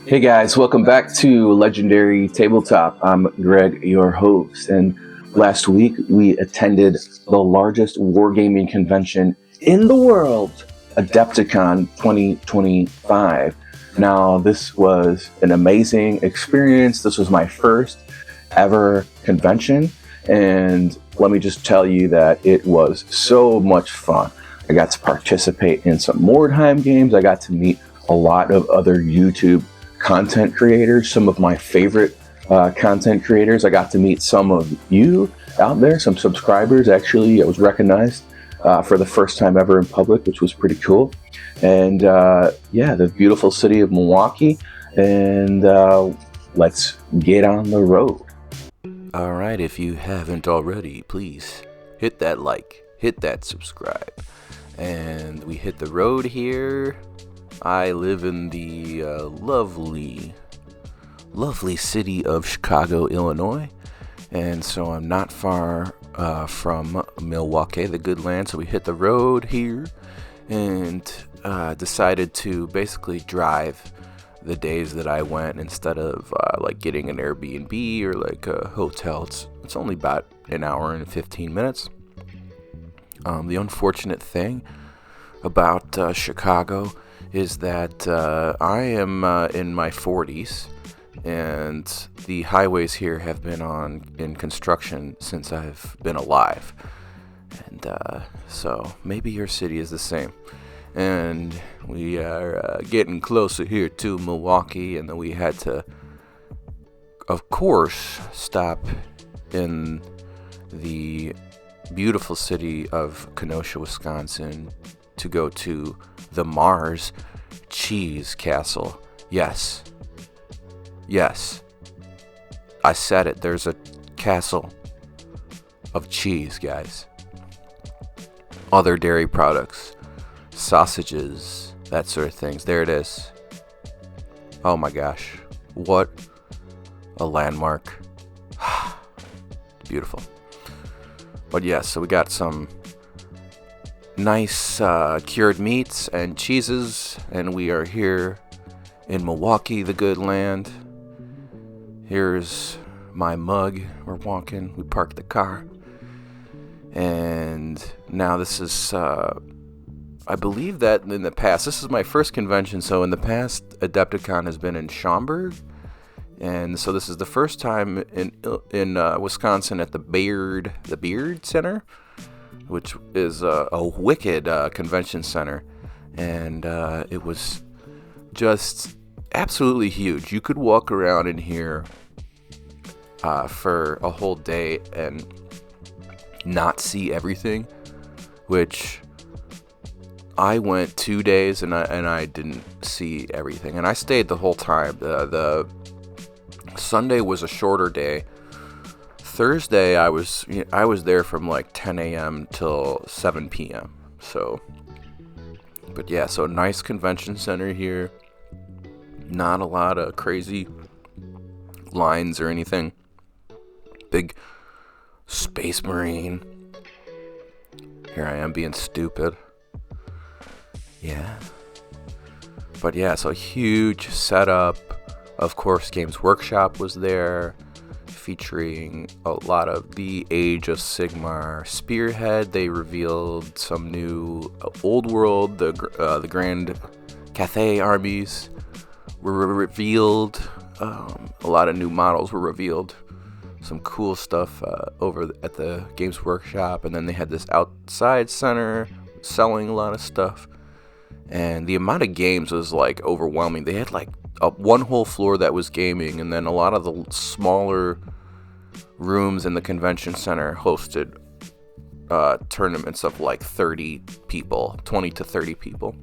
Hey guys, welcome back to Legendary Tabletop. I'm Greg, your host, and last week we attended the largest wargaming convention in the world, Adepticon 2025. Now, this was an amazing experience. This was my first ever convention, and let me just tell you that it was so much fun. I got to participate in some Mordheim games. I got to meet a lot of other YouTube content creators, some of my favorite content creators. I got to meet some of you out there, some subscribers. Actually, I was recognized for the first time ever in public, which was pretty cool. And yeah, the beautiful city of Milwaukee. And let's get on the road. All right, if you haven't already, please hit that like, hit that subscribe. And we hit the road here. I live in the lovely city of Chicago, Illinois, and so I'm not far from Milwaukee, the good land. So we hit the road here and decided to basically drive the days that I went instead of like getting an Airbnb or like a hotel. It's only about an hour and 15 minutes. The unfortunate thing about Chicago is that I am in my 40s, and the highways here have been in construction since I've been alive. And so maybe your city is the same. And we are getting closer here to Milwaukee, and then we had to, of course, stop in the beautiful city of Kenosha, Wisconsin, to go to the Mars Cheese Castle. Yes, I said it. There's a castle of cheese, guys. Other dairy products, sausages, that sort of things. There it is. Oh my gosh, what a landmark. Beautiful. But yeah, so we got some nice cured meats and cheeses, and we are here in Milwaukee, the good land. Here's my mug. We're walking. We parked the car, and now this is I believe that in the past, this is my first convention, so in the past Adepticon has been in Schaumburg, and so this is the first time in Wisconsin at the Beard Center, which is a wicked convention center, and it was just absolutely huge. You could walk around in here for a whole day and not see everything, which I went 2 days and I didn't see everything, and I stayed the whole time. The Sunday was a shorter day. Thursday, I was there from like 10 a.m. till 7 p.m. So, but yeah, so nice convention center here. Not a lot of crazy lines or anything. Big Space Marine. Here I am being stupid. Yeah. But yeah, so huge setup. Of course, Games Workshop was there, featuring a lot of the Age of Sigmar Spearhead. They revealed some new Old World, the Grand Cathay armies were revealed. A lot of new models were revealed. Some cool stuff over at the Games Workshop. And then they had this outside center selling a lot of stuff. And the amount of games was like overwhelming. They had like one whole floor that was gaming, and then a lot of the smaller rooms in the convention center hosted tournaments of like 30 people, 20 to 30 people.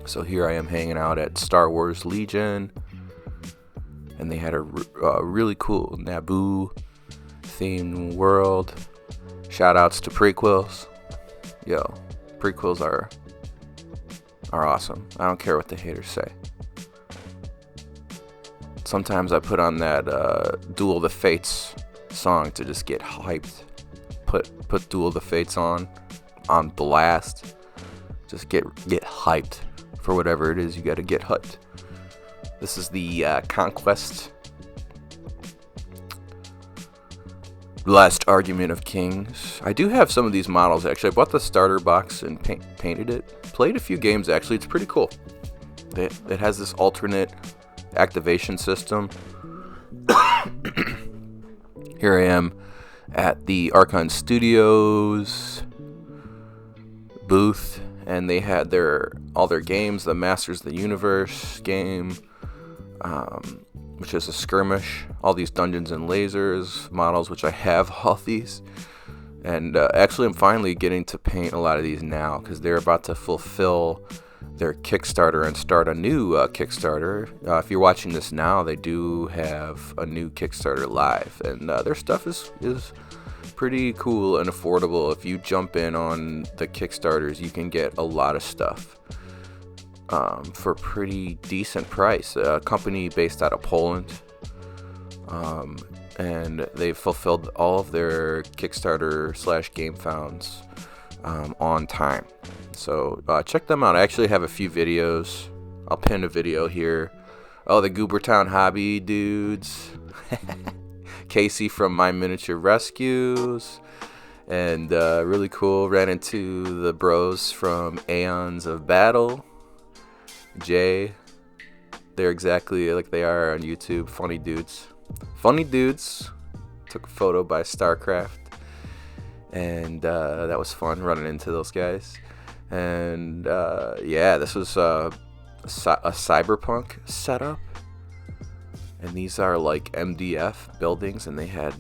So here I am hanging out at Star Wars Legion, and they had a really cool Naboo themed world. Shout outs to prequels. Yo, prequels are awesome. I don't care what the haters say. Sometimes I put on that Duel of the Fates song to just get hyped. Put Duel of the Fates on blast. Just get hyped for whatever it is. You got to get hyped. This is the Conquest. Last Argument of Kings. I do have some of these models, actually. I bought the starter box and painted it. Played a few games, actually. It's pretty cool. It has this alternate activation system. Here I am at the Archon Studios booth, and they had all their games. The Masters of the Universe game, which is a skirmish. All these Dungeons and Lasers models, which I have all these. And actually, I'm finally getting to paint a lot of these now, because they're about to fulfill their Kickstarter and start a new Kickstarter. If you're watching this now, they do have a new Kickstarter live, and their stuff is pretty cool and affordable. If you jump in on the Kickstarters, you can get a lot of stuff for a pretty decent price. A company based out of Poland, and they've fulfilled all of their Kickstarter / game founds on time. So check them out. I actually have a few videos. I'll pin a video here. Oh, the Goobertown Hobby dudes. Casey from My Miniature Rescues. And really cool. Ran into the bros from Aeons of Battle. Jay. They're exactly like they are on YouTube. Funny dudes. Funny dudes. Took a photo by StarCraft. And that was fun running into those guys. And yeah, this was a cyberpunk setup, and these are like MDF buildings, and they had.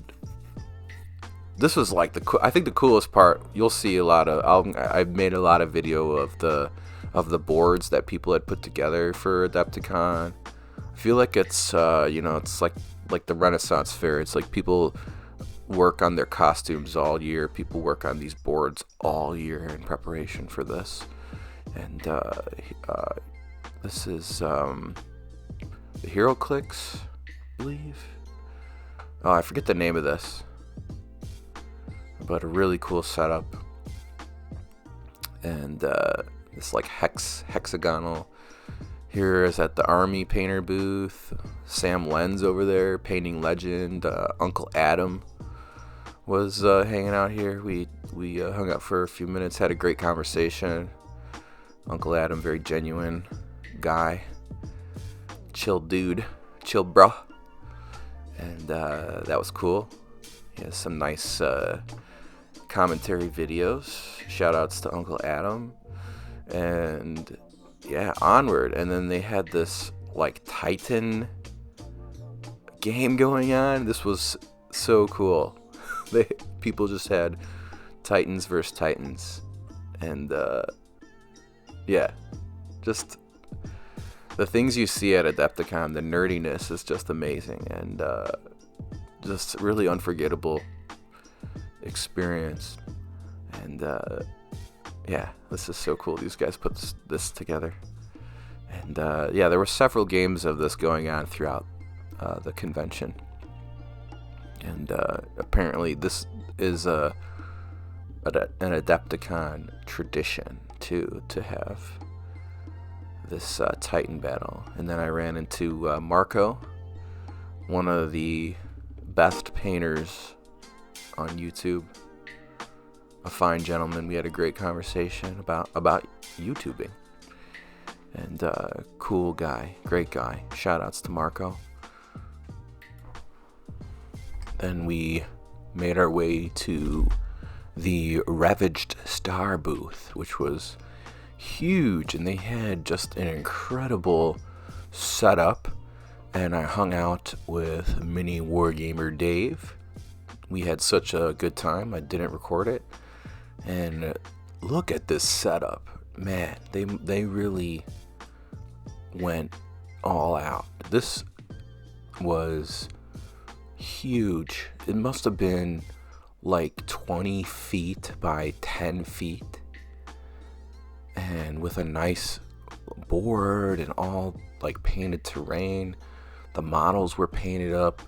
This was like I think the coolest part. You'll see a lot of. I made a lot of video of the boards that people had put together for Adepticon. I feel like it's it's like the Renaissance Fair. It's like people work on their costumes all year. People work on these boards all year in preparation for this. And this is the HeroClix, I believe. Oh, I forget the name of this, but a really cool setup. And this like hexagonal. Here is at the Army Painter booth. Sam Lenz over there painting Legend. Uncle Adam was hanging out here. We hung out for a few minutes, had a great conversation. Uncle Adam, very genuine guy, chill dude, chill bro, and that was cool. He has some nice commentary videos. Shout outs to Uncle Adam, and yeah, onward. And then they had this like Titan game going on. This was so cool. People just had Titans versus Titans, and yeah, just the things you see at Adepticon, the nerdiness is just amazing, and just really unforgettable experience. And yeah, this is so cool. These guys put this together, and yeah, there were several games of this going on throughout the convention. And apparently this is an Adepticon tradition too, to have this Titan battle. And then I ran into Marco, one of the best painters on YouTube, a fine gentleman. We had a great conversation about YouTubing, and cool guy, great guy. Shout outs to Marco. Then we made our way to the Ravaged Star booth, which was huge, and they had just an incredible setup. And I hung out with Mini Wargamer Dave. We had such a good time. I didn't record it. And look at this setup. Man, they really went all out. This was huge. It must have been like 20 feet by 10 feet, and with a nice board and all like painted terrain. The models were painted up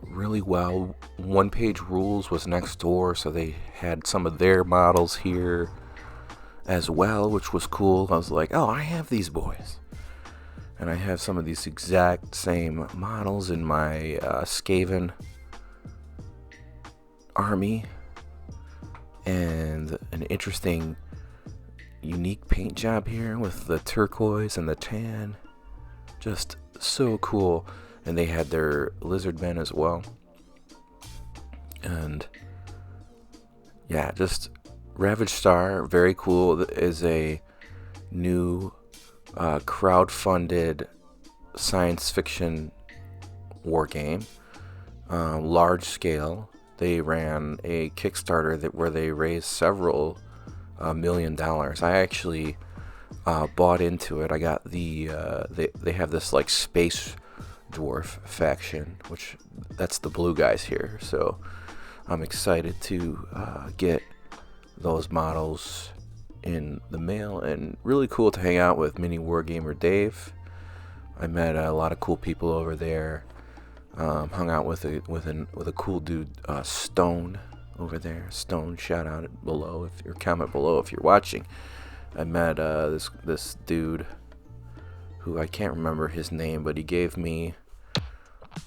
really well. One Page Rules was next door, so they had some of their models here as well, which was cool. I was like, oh, I have these boys. And I have some of these exact same models in my Skaven army. And an interesting, unique paint job here with the turquoise and the tan. Just so cool. And they had their lizard men as well. And yeah, just Ravage Star, very cool. Is a new crowd-funded science fiction war game, large scale. They ran a Kickstarter where they raised several $1 million. I actually bought into it. I got the they have this like space dwarf faction, which that's the blue guys here. So I'm excited to get those models in the mail, and really cool to hang out with Mini Wargamer Dave. I met a lot of cool people over there. Hung out with a cool dude, Stone, over there. Stone, shout out below if you're comment below if you're watching. I met this dude who I can't remember his name, but he gave me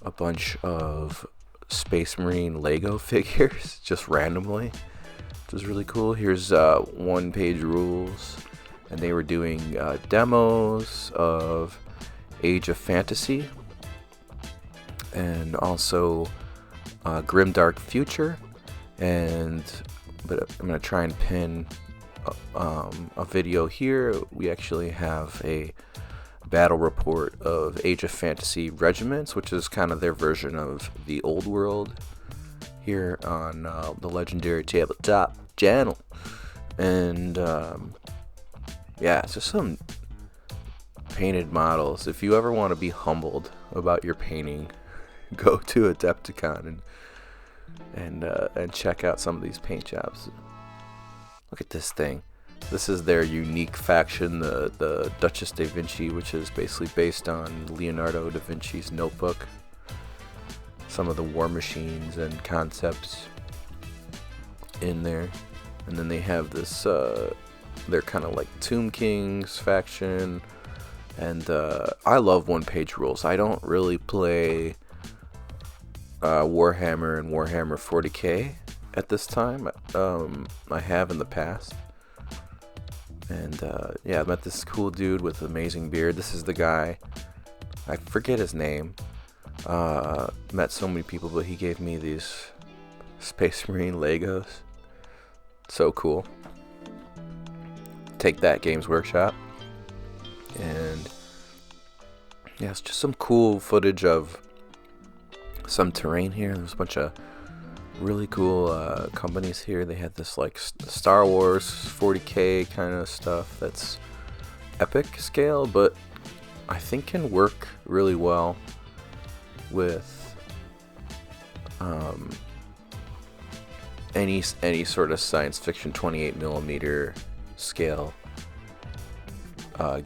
a bunch of Space Marine Lego figures just randomly, which was really cool. Here's one-page rules, and they were doing demos of Age of Fantasy, and also Grimdark Future. But I'm gonna try and pin a video here. We actually have a battle report of Age of Fantasy Regiments, which is kind of their version of the old world, here on the Legendary Tabletop channel. And yeah, it's just some painted models. If you ever want to be humbled about your painting, go to Adepticon and check out some of these paint jobs. Look at this thing. This is their unique faction, the Duchess da Vinci, which is basically based on Leonardo da Vinci's Notebook. Some of the war machines and concepts in there. And then they have this, they're kind of like Tomb Kings faction. And I love one-page rules. I don't really play Warhammer and Warhammer 40k at this time. I have in the past. And yeah, I met this cool dude with an amazing beard. This is the guy, I forget his name. Met so many people, but he gave me these Space Marine Legos. So cool. Take that, Games Workshop. And yeah, it's just some cool footage of some terrain here. There's a bunch of really cool companies here. They had this like Star Wars 40k kind of stuff that's epic scale, but I think can work really well with any sort of science fiction 28mm scale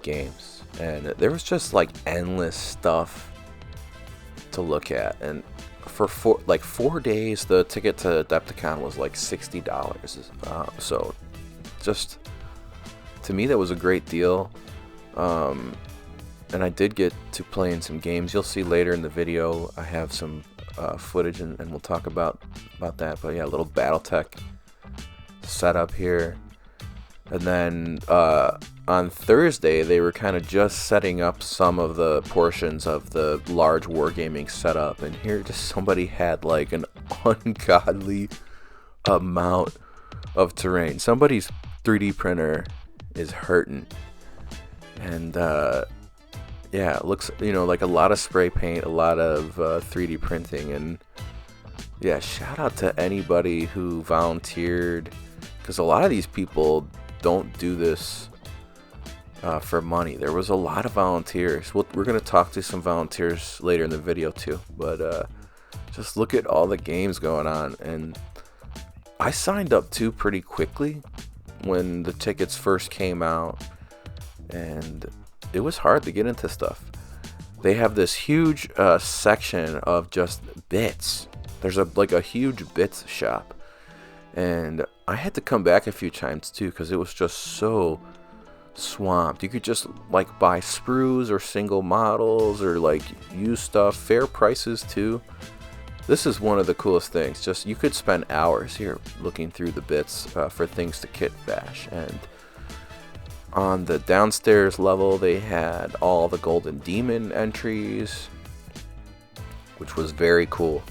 games. And there was just like endless stuff to look at, and for 4 days the ticket to Adepticon was like $60. So just to me that was a great deal. And I did get to play in some games. You'll see later in the video I have some footage, and we'll talk about that. But yeah, a little BattleTech setup here. And then on Thursday, they were kind of just setting up some of the portions of the large wargaming setup. And here, just somebody had like an ungodly amount of terrain. Somebody's 3D printer is hurting. And yeah, it looks, like a lot of spray paint, a lot of 3D printing. And yeah, shout out to anybody who volunteered, because a lot of these people don't do this for money. There was a lot of volunteers. We're going to talk to some volunteers later in the video too, but just look at all the games going on. And I signed up too pretty quickly when the tickets first came out, and it was hard to get into stuff. They have this huge section of just bits. There's a huge bits shop, and I had to come back a few times too because it was just so swamped. You could just like buy sprues or single models or like use stuff, fair prices too. This is one of the coolest things. Just you could spend hours here looking through the bits for things to kit bash. And on the downstairs level, they had all the Golden Demon entries, which was very cool.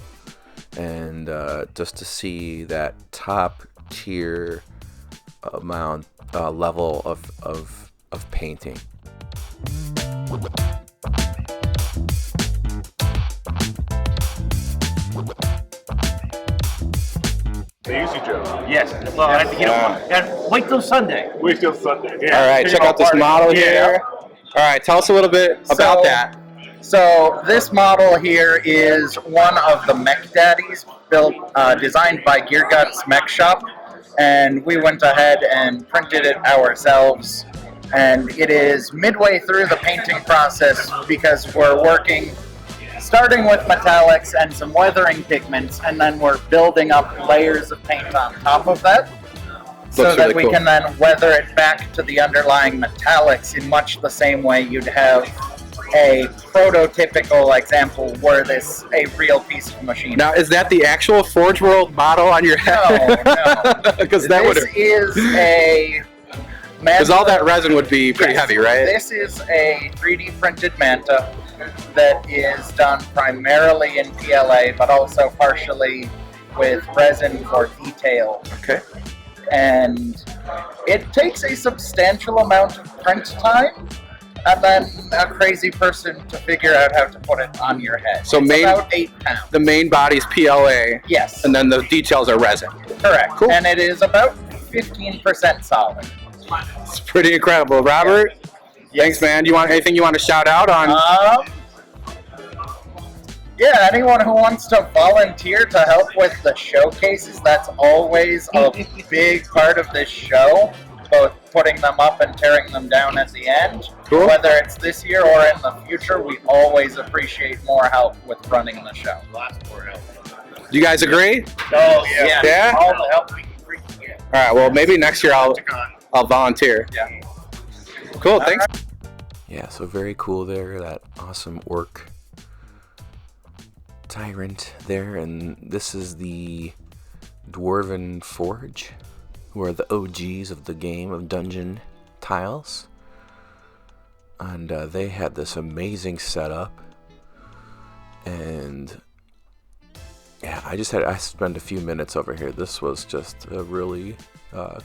And just to see that top tier level of painting. The Easy Joe. Yes. Well, I have to get wait till Sunday. Wait till Sunday. Yeah. All right, check out this model here. All right, tell us a little bit about that. So this model here is one of the Mech Daddies, built, designed by Gear Guts Mech Shop, and we went ahead and printed it ourselves. And it is midway through the painting process because we're starting with metallics and some weathering pigments, and then we're building up layers of paint on top of that, so that we can then weather it back to the underlying metallics in much the same way you'd have a prototypical example were this a real piece of machinery. Now, is that the actual Forge World model on your head? No. Because that would. This is a. Because all that resin would be pretty heavy, right? This is a 3D printed manta that is done primarily in PLA, but also partially with resin for detail. Okay. And it takes a substantial amount of print time, and then a crazy person to figure out how to put it on your head. So it's about 8 pounds. The main body's PLA. Yes. And then the details are resin. Correct. Cool. And it is about 15% solid. It's pretty incredible. Robert, thanks, man. Anything you want to shout out on? Yeah, anyone who wants to volunteer to help with the showcases, that's always a big part of this show, both putting them up and tearing them down at the end. Cool. Whether it's this year or in the future, we always appreciate more help with running the show. Lots more help. Do you guys agree? Oh, yeah. Yeah? All the help we can freaking get. All right, well, maybe next year I'll volunteer. Yeah. Cool, thanks. Yeah, so very cool there, that awesome orc tyrant there, and this is the Dwarven Forge, who are the OGs of the game of dungeon tiles, and they had this amazing setup, and yeah, I spent a few minutes over here. This was just a really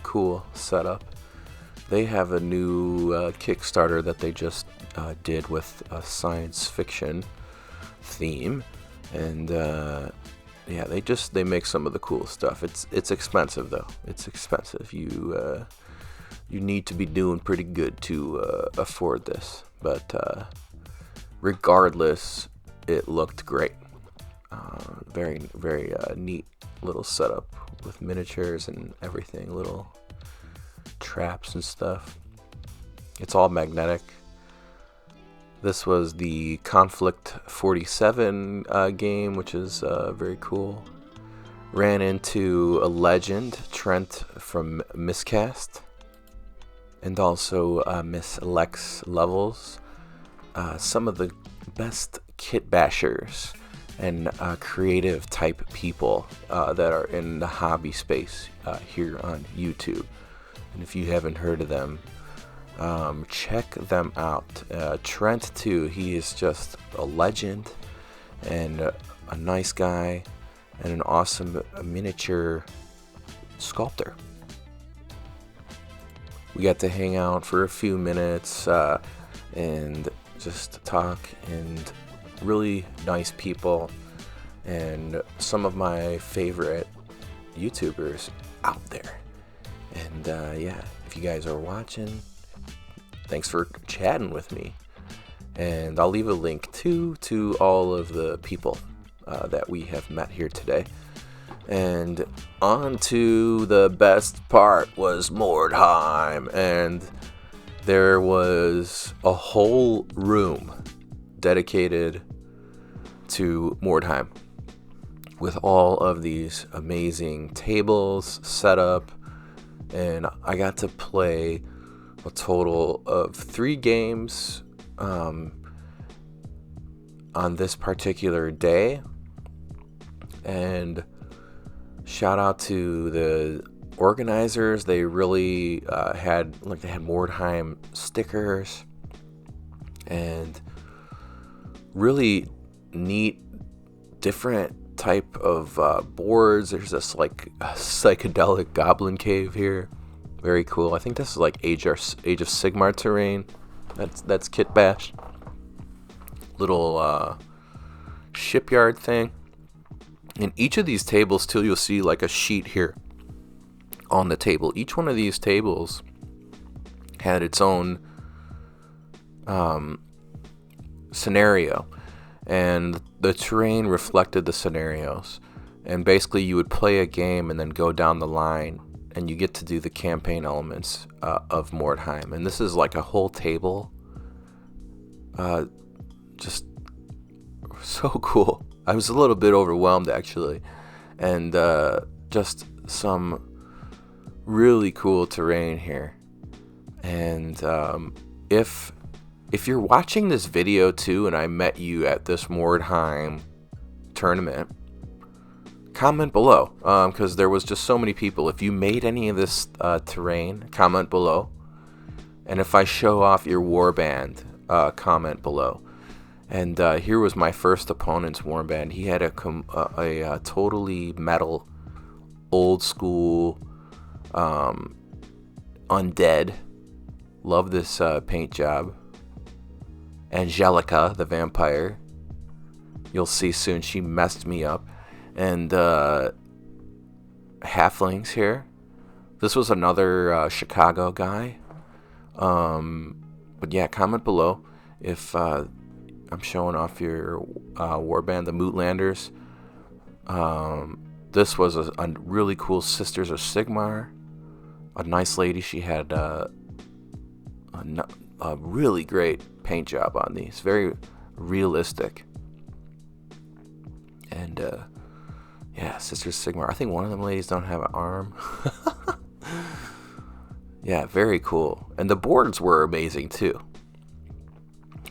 cool setup. They have a new Kickstarter that they just did with a science fiction theme, and yeah, they make some of the cool stuff. It's expensive though. It's expensive. You need to be doing pretty good to afford this, but regardless, it looked great. Very very neat little setup with miniatures and everything, little traps and stuff. It's all magnetic. This was the Conflict 47 game, which is very cool. Ran into a legend, Trent from Miscast, and also Miss Lex Levels. Some of the best kit bashers and creative type people that are in the hobby space here on YouTube. And if you haven't heard of them, check them out. Trent too, he is just a legend and a nice guy and an awesome miniature sculptor. We got to hang out for a few minutes and just talk, and really nice people and some of my favorite YouTubers out there. And yeah, if you guys are watching, thanks for chatting with me. And I'll leave a link to all of the people that we have met here today. And on to the best part was Mordheim. And there was a whole room dedicated to Mordheim with all of these amazing tables set up. And I got to play a total of 3 games on this particular day. And shout out to the organizers. They really they had Mordheim stickers and really neat different type of boards. There's this like psychedelic goblin cave here, very cool. I think this is like Age of Sigmar terrain. That's Kit Bash. Little shipyard thing. In each of these tables too, you'll see like a sheet here on the table. Each one of these tables had its own scenario, and the terrain reflected the scenarios. And basically you would play a game and then go down the line, and you get to do the campaign elements of Mordheim. And this is like a whole table. Just so cool. I was a little bit overwhelmed actually, and just some really cool terrain here. And if you're watching this video too, and I met you at this Mordheim tournament, comment below, because there was just so many people. If you made any of this terrain, comment below. And if I show off your warband, comment below. And here was my first opponent's warband. He had a totally metal, old school, undead. Love this paint job. Angelica, the vampire. You'll see soon. She messed me up. And halflings here. This was another Chicago guy. But yeah, comment below if I'm showing off your warband, the Mootlanders. This was a really cool Sisters of Sigmar. A nice lady. She had a really great paint job on these. Very realistic. And yeah, Sisters Sigmar. I think one of them ladies don't have an arm. Yeah, very cool. And the boards were amazing too.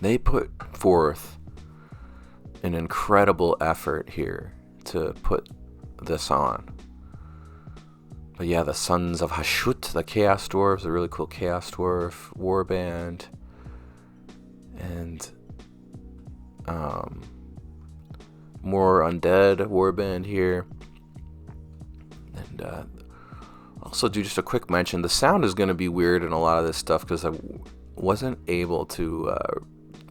They put forth an incredible effort here to put this on. But yeah, the Sons of Hashut, the Chaos Dwarves, a really cool Chaos Dwarf warband. And more undead warband here. And also do just a quick mention, the sound is going to be weird in a lot of this stuff because I wasn't able to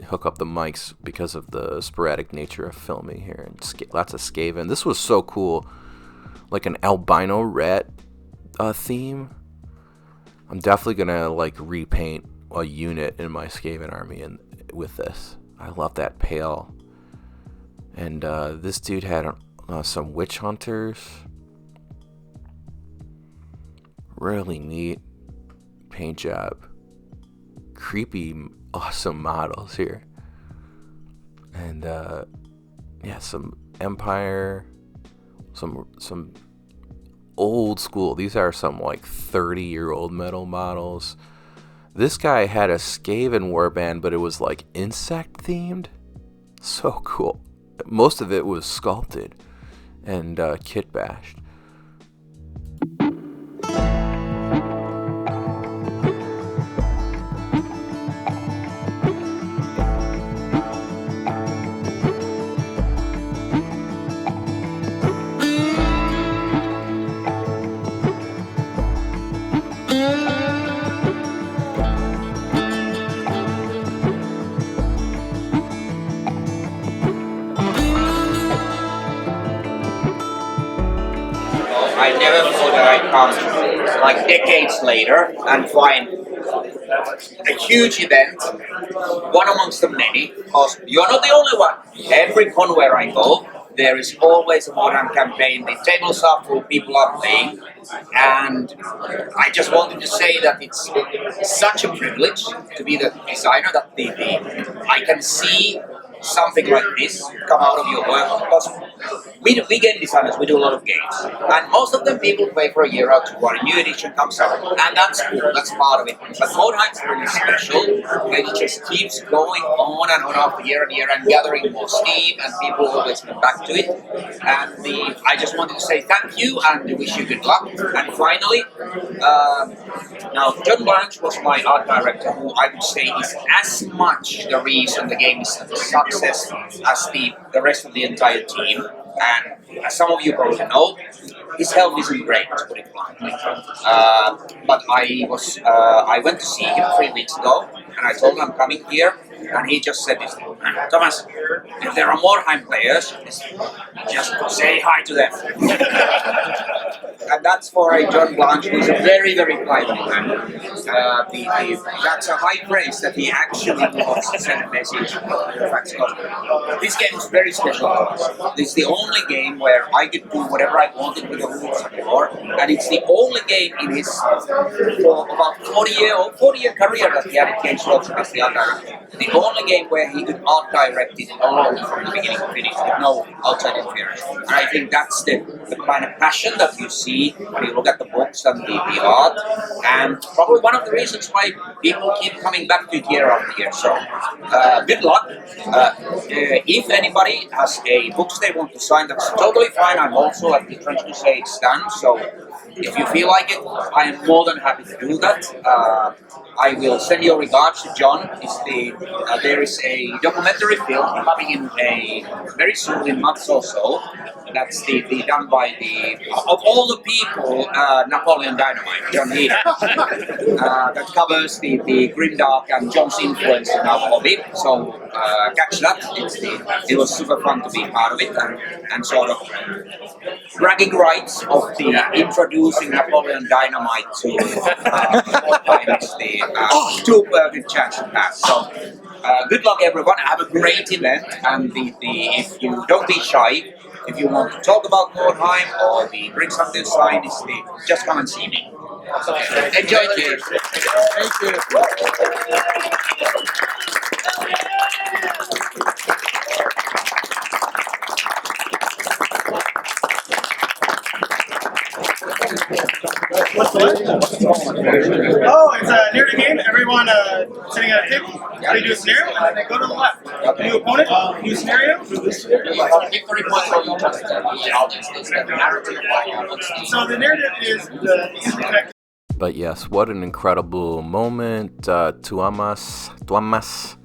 hook up the mics because of the sporadic nature of filming here, and lots of Skaven. This was so cool, like an albino rat theme. I'm definitely gonna like repaint a unit in my Skaven army and with this. I love that pale. And this dude had some witch hunters. Really neat paint job. Creepy, awesome models here. And yeah, some Empire, some old school. These are some like 30-year-old metal models. This guy had a Skaven warband, but it was like insect themed. So cool. Most of it was sculpted and kit bashed. I never thought that I'd come like decades later and find a huge event, one amongst the many, because you're not the only one. Every con where I go, there is always a Mordheim campaign, the tables are full, people are playing, and I just wanted to say that it's such a privilege to be the designer that I can see something like this come out of your work, because we game designers, we do a lot of games, and most of them people play for a year or two, or a new edition comes out, and that's cool. That's part of it. But Mordheim's really special. It just keeps going on and on after year and year, and gathering more steam, and people always come back to it. And I just wanted to say thank you and wish you good luck. And finally. Now, John Blanche was my art director, who I would say is as much the reason the game is a success as the rest of the entire team. And as some of you probably know, his health isn't great, to put it bluntly. But I went to see him 3 weeks ago, and I told him I'm coming here, and he just said this, Thomas, if there are Mordheim players, just say hi to them. And that's for a John Blanche, who's a very, very private man. That's a high praise that he actually wants to send a message. This game is very special to us. This is the only game where I could do whatever I wanted with the rules before, and it's the only game in his for about 40-year career that he had at Games Workshop as the art director. The only game where he could art direct it alone from the beginning to finish with no outside interference. And I think that's the kind of passion that you see when you look at the books and the art, and probably one of the reasons why people keep coming back to it year after year. So, good luck. If anybody has a books they want to sign, that's totally fine. I'm also at the French Crusade stand, so if you feel like it, I am more than happy to do that. I will send your regards to John. There is a documentary film coming in very soon, in months or so. That's done by of all the people, Napoleon Dynamite, John Heath. That covers the grimdark and John's influence in our hobby. So catch that. It was super fun to be part of it, and sort of bragging rights of the introducing Napoleon Dynamite to the super good chance to pass. So good luck everyone. Have a great event, and if you don't be shy. If you want to talk about Mordheim or bring something to sign, just come and see me. Enjoy it. Thank you. What's the what? Oh, it's a narrative game. Everyone sitting at a table. They do a scenario, and then they go to the left. New opponent, new scenario. So the narrative is the interconnected. But yes, what an incredible moment. Tuamas,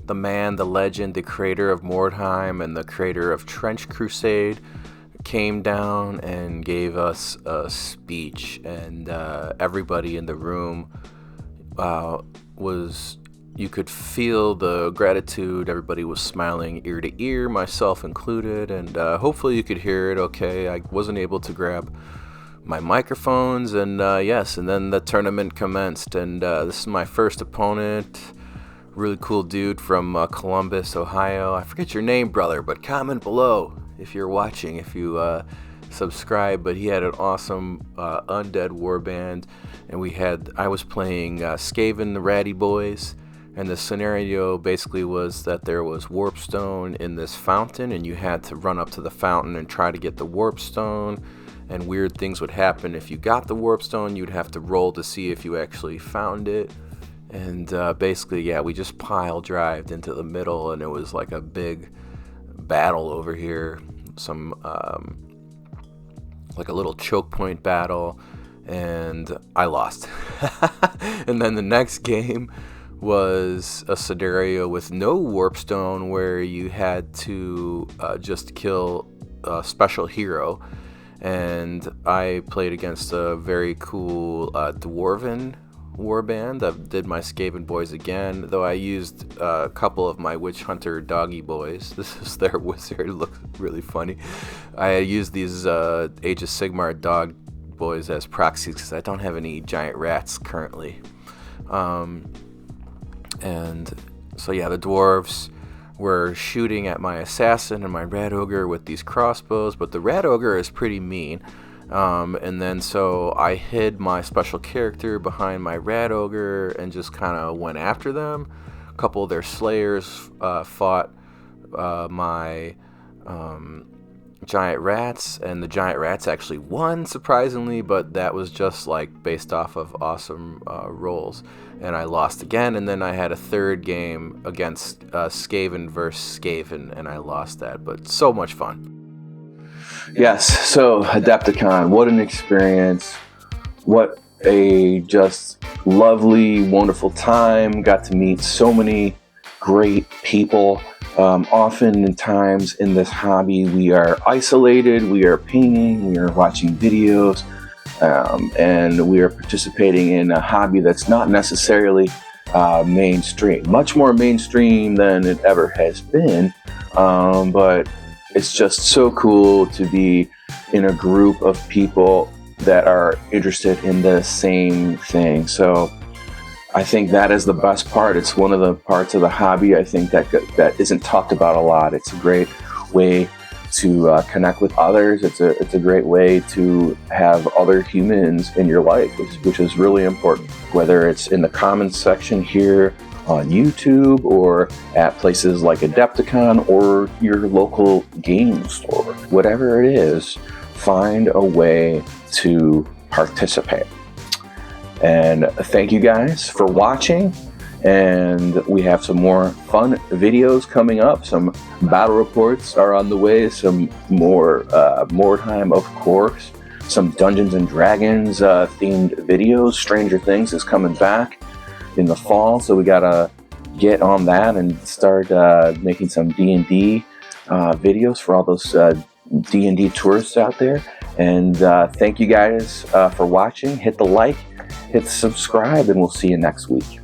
the man, the legend, the creator of Mordheim and the creator of Trench Crusade, came down and gave us a speech, and everybody in the room you could feel the gratitude. Everybody was smiling ear to ear, myself included, and hopefully you could hear it okay. I wasn't able to grab my microphones, and and then the tournament commenced, and this is my first opponent. Really cool dude from Columbus, Ohio. I forget your name, brother, but comment below if you're watching, if you subscribe. But he had an awesome undead warband, and I was playing Skaven the Ratty Boys, and the scenario basically was that there was warpstone in this fountain, and you had to run up to the fountain and try to get the warpstone, and weird things would happen. If you got the warpstone, you'd have to roll to see if you actually found it. And basically, we just pile drived into the middle, and it was like a big battle over here, some like a little choke point battle, and I lost. And then the next game was a scenario with no warpstone, where you had to just kill a special hero, and I played against a very cool dwarven warband. I did my Skaven boys again, though I used a couple of my witch hunter doggy boys. This is their wizard. It looks really funny. I used these Age of Sigmar dog boys as proxies because I don't have any giant rats currently. And so the dwarves were shooting at my assassin and my rat ogre with these crossbows, but the rat ogre is pretty mean. And then so I hid my special character behind my rat ogre and just kind of went after them. A couple of their slayers fought my giant rats, and the giant rats actually won, surprisingly, but that was just like based off of awesome rolls. And I lost again, and then I had a third game against Skaven versus Skaven, and I lost that, but so much fun. Yes, so Adepticon, what an experience. What a just lovely, wonderful time. Got to meet so many great people. Oftentimes in this hobby, we are isolated, we are painting, we are watching videos, and we are participating in a hobby that's not necessarily mainstream. Much more mainstream than it ever has been, but it's just so cool to be in a group of people that are interested in the same thing. So I think that is the best part. It's one of the parts of the hobby I think that isn't talked about a lot. It's a great way to connect with others. It's a great way to have other humans in your life, which is really important. Whether it's in the comments section here on YouTube or at places like Adepticon or your local game store, whatever it is, find a way to participate. And thank you guys for watching, and we have some more fun videos coming up. Some battle reports are on the way, some more Mordheim, of course, some Dungeons and Dragons themed videos. Stranger Things is coming back in the fall, so we gotta get on that and start making some D&D videos for all those D&D tourists out there. And thank you guys for watching. Hit the like, hit subscribe, and we'll see you next week.